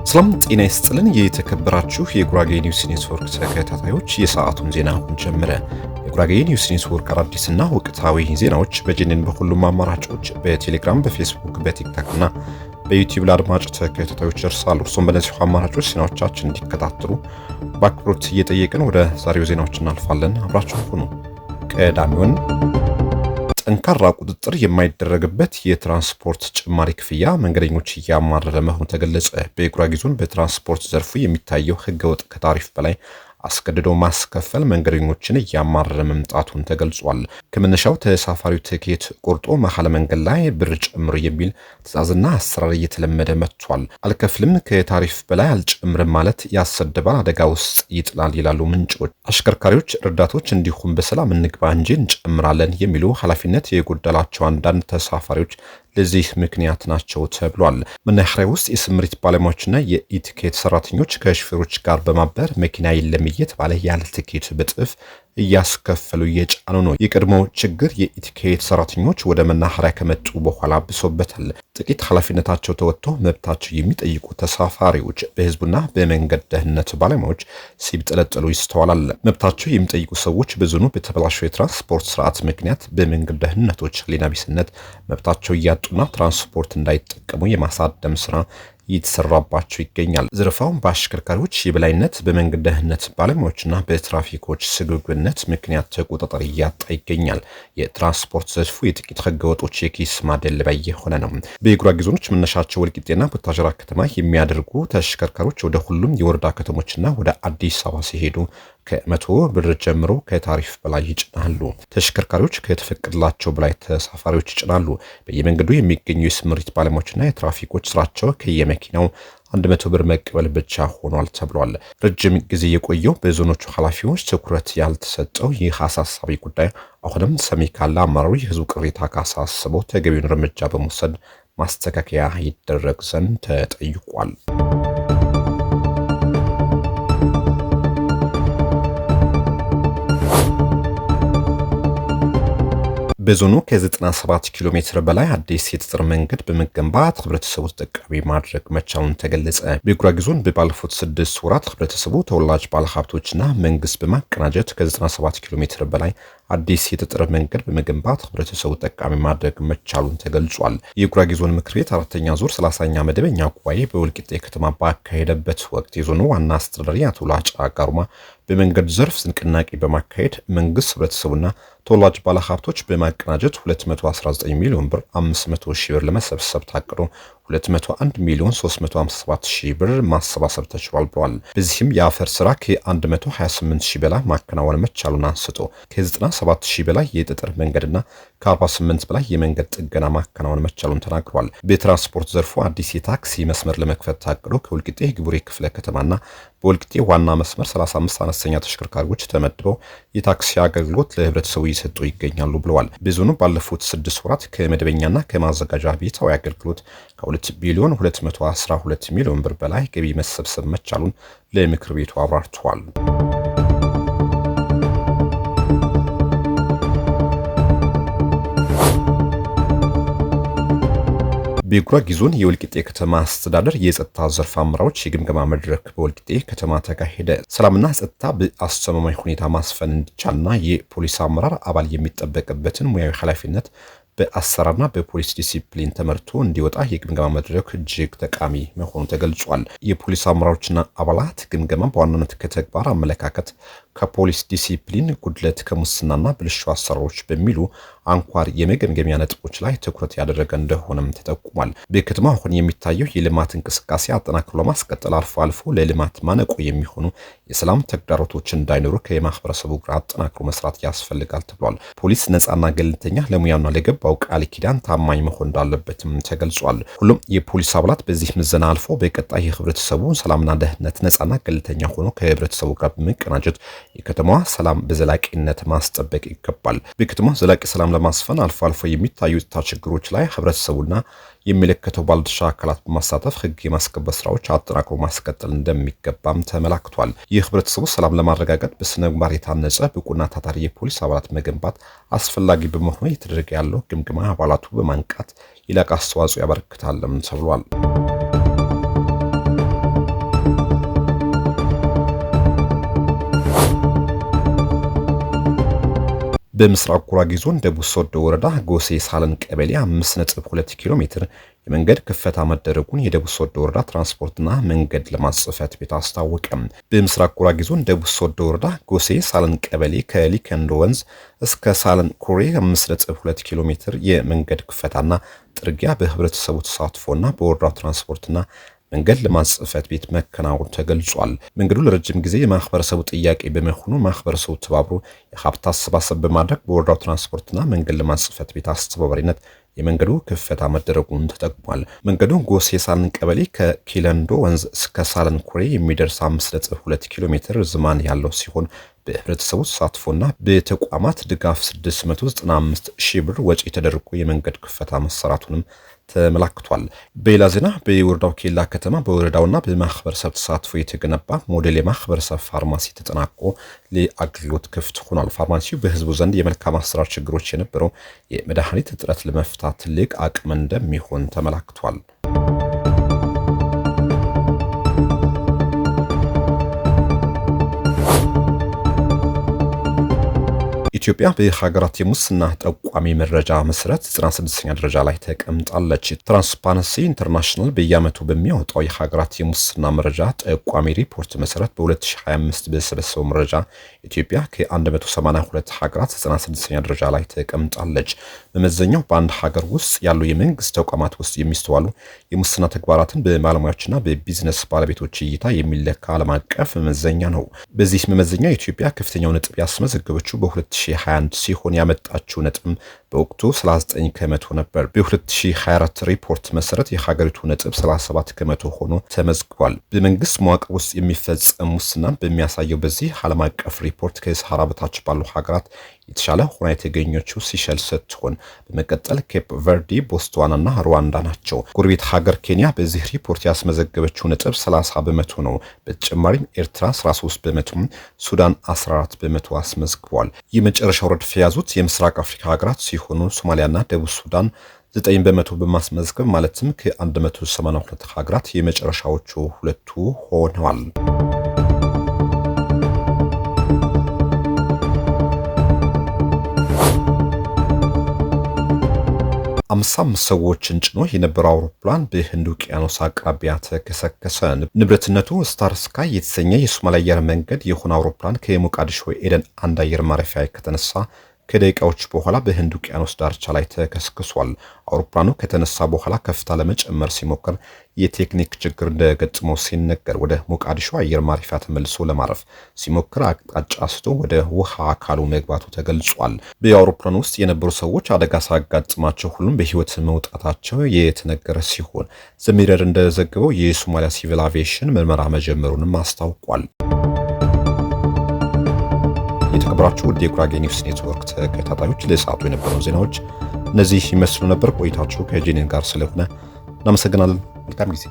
ሰላም ጤና ይስጥልን የተከበራችሁ የጉራጌ ኒውስ ኔትወርክ ተከታታዮች የሰዓቱን ዜና አሁን ጀመረ። የጉራጌ ኒውስ ኔትወርክ አዳዲስና ወቅታዊ ዜናዎች በጂኤንኤን በሁሉም አማራጮች በቴሌግራም፣ በፌስቡክ፣ በቲክቶክ እና በዩቲዩብ ለአድማጭ ተከታታዮች ይደርሳሉ። እርሶም በእነዚህ አማራጮች ዜናዎቻችን እንዲከታተሉ በአክብሮት እየጠየቅን ወደ ዛሬው ዜናዎች እናልፋለን። አብራችሁ ሁኑ። ቀዳሚውን ጠንካራ ቁጥጥር የማይደረግበት የትራንስፖርት ጭማሪ ክፍያ መንገደኞች እያማረረ መሆኑ ተገለጸ። በጉራጌ ዞን በትራንስፖርት ዘርፉ የሚታየው ህገወጥ ከታሪፍ በላይ አስገድዶ ማስከፈል መንገደኞችን እያማረረ መምጣቱን ተገልጿል። ከመነሻው ተሳፋሪው ትኬት ቆርጦ መሀል መንገድ ላይ ብር ጨምሮ የሚል ትዕዛዝና አሰራር እየተለመደ መጥቷል። አልከፍልም ከታሪፍ በላይ አልጨምርም ማለት ያሰደባል፣ አደጋ ውስጥ ይጥላል ይላሉ ምንጮች። አሽከርካሪዎች፣ ረዳቶች እንዲሁም በሰላም እንግባ እንጂ እንጨምራለን የሚሉ ኃላፊነት የጎደላቸው አንዳንድ ተሳፋሪዎች ለዚህ ምክንያት ናቸው ተብሏል። መናኸሪያ ውስጥ የስምሪት ባለሙያዎችና የኢቲኬት ሰራተኞች ከሹፌሮች ጋር በማበር መኪና የለም እየተባለ ያለ ትኬት በጥፍ እያስከፈሉ እየጫኑ ነው። የቀድሞው ችግር የኢቲኬት ሰራተኞች ወደ መናኸሪያ ከመጡ በኋላ ብሶበታል። ጥቂት ኃላፊነታቸው ተወጥቶ መብታቸው የሚጠይቁ ተሳፋሪዎች በህዝቡና በመንገድ ደህንነት ባለሙያዎች ሲብጠለጠሉ ይስተዋላል። መብታቸው የሚጠይቁ ሰዎች በዞኑ በተበላሸው የትራንስፖርት ስርዓት ምክንያት በመንገድ ደህንነቶች ሕሊና ቢስነት መብታቸው እያጡና ትራንስፖርት እንዳይጠቀሙ የማሳደም ስራ እየተሰራባቸው ይገኛል። ዝርፋው በአሽከርካሪዎች የበላይነት በመንገድ ደህንነት ባለሙያዎችና በትራፊኮች ስግብግብነት ምክንያት ተቆጣጣሪ እያጣ ይገኛል። የትራንስፖርት ዘርፉ የጥቂት ህገወጦች የኪስ ማደለቢያ የሆነ ነው። በጉራጌ ዞኖች መነሻቸው ወልቂጤና ቡታጅራ ከተማ የሚያደርጉ ተሽከርካሪዎች ወደ ሁሉም የወረዳ ከተሞችና ወደ አዲስ አበባ ሲሄዱ ከ100 ብር ጀምሮ ከታሪፍ በላይ ይጭናሉ። ተሽከርካሪዎች ከተፈቀደላቸው በላይ ተሳፋሪዎች ይጭናሉ። በየመንገዱ የሚገኙ የስምሪት ባለሙያዎችና የትራፊኮች ስራቸው ከየመኪናው 100 ብር መቀበል ብቻ ሆኗል ተብሏል። ረጅም ጊዜ የቆየው በዞኖቹ ኃላፊዎች ትኩረት ያልተሰጠው ይህ አሳሳቢ ጉዳይ አሁንም ሰሚ ካለ አመራሩ የህዝቡ ቅሬታ ካሳሰበው ተገቢውን እርምጃ በመውሰድ ማስተካከያ ይደረግ ዘንድ ተጠይቋል። በዞኑ ከ97 ኪሎ ሜትር በላይ አዲስ የጠጠር መንገድ በመገንባት ህብረተሰቡ ተጠቃሚ ማድረግ መቻሉን ተገለጸ። በጉራጌ ዞን ባለፉት 6 ወራት ህብረተሰቡ ተወላጅ ባለሀብቶችና መንግስት በማቀናጀት ከ97 ኪሎ ሜትር በላይ አዲስ የጠጠር መንገድ በመገንባት ህብረተሰቡ ተጠቃሚ ማድረግ መቻሉን ተገልጿል። የጉራጌ ዞን ምክር ቤት 4ኛ ዙር 30ኛ መደበኛ ጉባኤ በወልቂጤ ከተማ ባካሄደበት ወቅት የዞኑ ዋና አስተዳዳሪ አቶ ላጫ ጋሩማ በመንገድ ዘርፍ ንቅናቄ በማካሄድ መንግስት ህብረተሰቡና ተወላጅ ባለሀብቶች በማቀናጀት 219 ሚሊዮን ብር 500 ሺህ ብር ለመሰብሰብ ታቅዶ 201 ሚሊዮን 357 ሺህ ብር ማሰባሰብ ተችሏል ብለዋል። በዚህም የአፈር ስራ ከ128 ሺህ በላይ ማከናወን መቻሉን አንስቶ ከ97 ሺህ በላይ የጠጠር መንገድና ከ48 በላይ የመንገድ ጥገና ማከናወን መቻሉን ተናግሯል። በትራንስፖርት ዘርፉ አዲስ የታክሲ መስመር ለመክፈት ታቅዶ ከወልቂጤ ግቡሬ ክፍለ ከተማና በወልቂጤ ዋና መስመር 35 አነስተኛ ተሽከርካሪዎች ተመድበው የታክሲ አገልግሎት ለህብረተሰቡ እየሰጡ ይገኛሉ ብለዋል። በዞኑ ባለፉት 6 ወራት ከመደበኛና ከማዘጋጃ ቤታዊ አገልግሎት ከ2 ቢሊዮን 212 ሚሊዮን ብር በላይ ገቢ መሰብሰብ መቻሉን ለምክር ቤቱ አብራርተዋል። በጉራጌ ዞን የወልቂጤ ከተማ አስተዳደር የጸጥታ ዘርፍ አመራሮች የግምገማ መድረክ በወልቂጤ ከተማ ተካሄደ። ሰላምና ጸጥታ በአስተማማኝ ሁኔታ ማስፈን እንዲቻልና የፖሊስ አመራር አባል የሚጠበቅበትን ሙያዊ ኃላፊነት በአሰራርና በፖሊስ ዲሲፕሊን ተመርቶ እንዲወጣ የግምገማ መድረክ እጅግ ጠቃሚ መሆኑ ተገልጿል። የፖሊስ አመራሮችና አባላት ግምገማ በዋናነት ከተግባር አመለካከት፣ ከፖሊስ ዲሲፕሊን ጉድለት፣ ከሙስናና ብልሹ አሰራሮች በሚሉ አንኳር የመገምገሚያ ነጥቦች ላይ ትኩረት ያደረገ እንደሆነም ተጠቁሟል። በከተማ አሁን የሚታየው የልማት እንቅስቃሴ አጠናክሮ ለማስቀጠል አልፎ አልፎ ለልማት ማነቆ የሚሆኑ የሰላም ተግዳሮቶች እንዳይኖሩ ከማህበረሰቡ ጋር አጠናክሮ መስራት ያስፈልጋል ተብሏል። ፖሊስ ነፃና ገለልተኛ ለሙያውና ለገባው ቃል ኪዳን ታማኝ መሆን እንዳለበትም ተገልጿል። ሁሉም የፖሊስ አባላት በዚህ ምዘና አልፎ በቀጣይ የህብረተሰቡ ሰላምና ደህንነት ነፃና ገለልተኛ ሆኖ ከህብረተሰቡ ጋር በመቀናጀት የከተማዋ ሰላም በዘላቂነት ማስጠበቅ ይገባል። በከተማ ዘላቂ ሰላም ለማስፈን አልፎ አልፎ የሚታዩ የጸጥታ ችግሮች ላይ ህብረተሰቡና የሚመለከተው ባለድርሻ አካላት በማሳተፍ ህግ የማስከበር ስራዎች አጠናክሮ ማስቀጠል እንደሚገባም ተመላክቷል። የህብረተሰቡ ሰላም ለማረጋገጥ በስነ ምግባር የታነጸ ብቁና ታታሪ የፖሊስ አባላት መገንባት አስፈላጊ በመሆኑ እየተደረገ ያለው ግምገማ አባላቱ በማንቃት የላቀ አስተዋጽኦ ያበረክታልም ተብሏል። በምስራቅ ጉራጌ ዞን ደቡብ ሶዶ ወረዳ ጎሴ ሳለን ቀበሌ 5.2 ኪሎ ሜትር የመንገድ ክፈታ መደረጉን የደቡብ ሶዶ ወረዳ ትራንስፖርትና መንገድ ልማት ጽሕፈት ቤት አስታወቀ። በምስራቅ ጉራጌ ዞን ደቡብ ሶዶ ወረዳ ጎሴ ሳለን ቀበሌ ከሊከንዶ ወንዝ እስከ ሳለን ኩሬ 5.2 ኪሎ ሜትር የመንገድ ክፈታና ጥርጊያ በህብረተሰቡ ተሳትፎና በወረዳው ትራንስፖርትና መንገድ ልማት ጽሕፈት ቤት መከናወኑ ተገልጿል። መንገዱ ለረጅም ጊዜ የማህበረሰቡ ጥያቄ በመሆኑ ማህበረሰቡ ተባብሮ የሀብት አሰባሰብ በማድረግ በወረዳው ትራንስፖርትና መንገድ ልማት ጽሕፈት ቤት አስተባባሪነት የመንገዱ ክፈታ መደረጉን ተጠቅሟል። መንገዱ ጎሴ ሳለን ቀበሌ ከኪለንዶ ወንዝ እስከ ሳለን ኩሬ የሚደርስ 5.2 ኪሎ ሜትር ርዝማኔ ያለው ሲሆን በህብረተሰቡ ተሳትፎና በተቋማት ድጋፍ 695 ሺህ ብር ወጪ ተደርጎ የመንገድ ክፈታ መሰራቱንም ተመላክቷል። በሌላ ዜና በወረዳው ኬላ ከተማ በወረዳውና በማህበረሰብ ተሳትፎ የተገነባ ሞዴል የማህበረሰብ ፋርማሲ ተጠናቆ ለአገልግሎት ክፍት ሆኗል። ፋርማሲው በህዝቡ ዘንድ የመልካም አሰራር ችግሮች የነበረው የመድኃኒት እጥረት ለመፍታት ትልቅ አቅም እንደሚሆን ተመላክቷል። ኢትዮጵያ በሀገራት የሙስና ጠቋሚ መረጃ መሰረት 96ኛ ደረጃ ላይ ተቀምጣለች። ትራንስፓረንሲ ኢንተርናሽናል በየዓመቱ በሚያወጣው የሀገራት የሙስና መረጃ ጠቋሚ ሪፖርት መሰረት በ2025 በሰበሰበው መረጃ ኢትዮጵያ ከ182 ሀገራት 96ኛ ደረጃ ላይ ተቀምጣለች። መመዘኛው በአንድ ሀገር ውስጥ ያሉ የመንግስት ተቋማት ውስጥ የሚስተዋሉ የሙስና ተግባራትን በባለሙያዎችና በቢዝነስ ባለቤቶች እይታ የሚለካ ዓለም አቀፍ መመዘኛ ነው። በዚህ መመዘኛ ኢትዮጵያ ከፍተኛው ነጥብ ያስመዘገበችው በ2021 ሲሆን ያመጣችው ነጥብ በወቅቱ 39 ከመቶ ነበር። በ2024 ሪፖርት መሰረት የሀገሪቱ ነጥብ 37 ከመቶ ሆኖ ተመዝግቧል። በመንግስት መዋቅር ውስጥ የሚፈጸም ሙስናን በሚያሳየው በዚህ ዓለም አቀፍ ሪፖርት ከሰሃራ በታች ባሉ ሀገራት የተሻለ ሆና የተገኘችው ሲሸልስ ስትሆን በመቀጠል ኬፕ ቨርዲ፣ ቦትስዋናና ሩዋንዳ ናቸው። ጎረቤት ሀገር ኬንያ በዚህ ሪፖርት ያስመዘገበችው ነጥብ 30 በመቶ ነው። በተጨማሪም ኤርትራ 13 በመቶ፣ ሱዳን 14 በመቶ አስመዝግቧል። የመጨረሻው ረድፍ የያዙት የምስራቅ አፍሪካ ሀገራት ሲሆኑ ሶማሊያና ደቡብ ሱዳን 9 በመቶ በማስመዝገብ ማለትም ከ182 ሀገራት የመጨረሻዎቹ ሁለቱ ሆነዋል። 55 ሰዎችን ጭኖ የነበረው አውሮፕላን በህንድ ውቅያኖስ አቅራቢያ ተከሰከሰ። ንብረትነቱ ስታር ስካይ የተሰኘ የሶማሊያ አየር መንገድ የሆነ አውሮፕላን ከሞቃዲሾ ኤደን አንድ አየር ማረፊያ ከተነሳ ከደቂቃዎች በኋላ በህንድ ውቅያኖስ ዳርቻ ላይ ተከስክሷል። አውሮፕላኑ ከተነሳ በኋላ ከፍታ ለመጨመር ሲሞክር የቴክኒክ ችግር እንደገጠመው ሲነገር ወደ ሞቃዲሾ አየር ማረፊያ ተመልሶ ለማረፍ ሲሞክር አቅጣጫ ስቶ ወደ ውሃ አካሉ መግባቱ ተገልጿል። በአውሮፕላኑ ውስጥ የነበሩ ሰዎች አደጋ ሳያጋጥማቸው ሁሉም በህይወት መውጣታቸው የተነገረ ሲሆን ዘሚረር እንደዘገበው የሶማሊያ ሲቪል አቪዬሽን ምርመራ መጀመሩንም አስታውቋል። የተከበራችሁ ውድ የጉራጌ ኒውስ ኔትወርክ ተከታታዮች ለሰዓቱ የነበሩ ዜናዎች እነዚህ ይመስሉ ነበር። ቆይታችሁ ከጄኔን ጋር ስለሆነ እናመሰግናለን። መልካም ጊዜ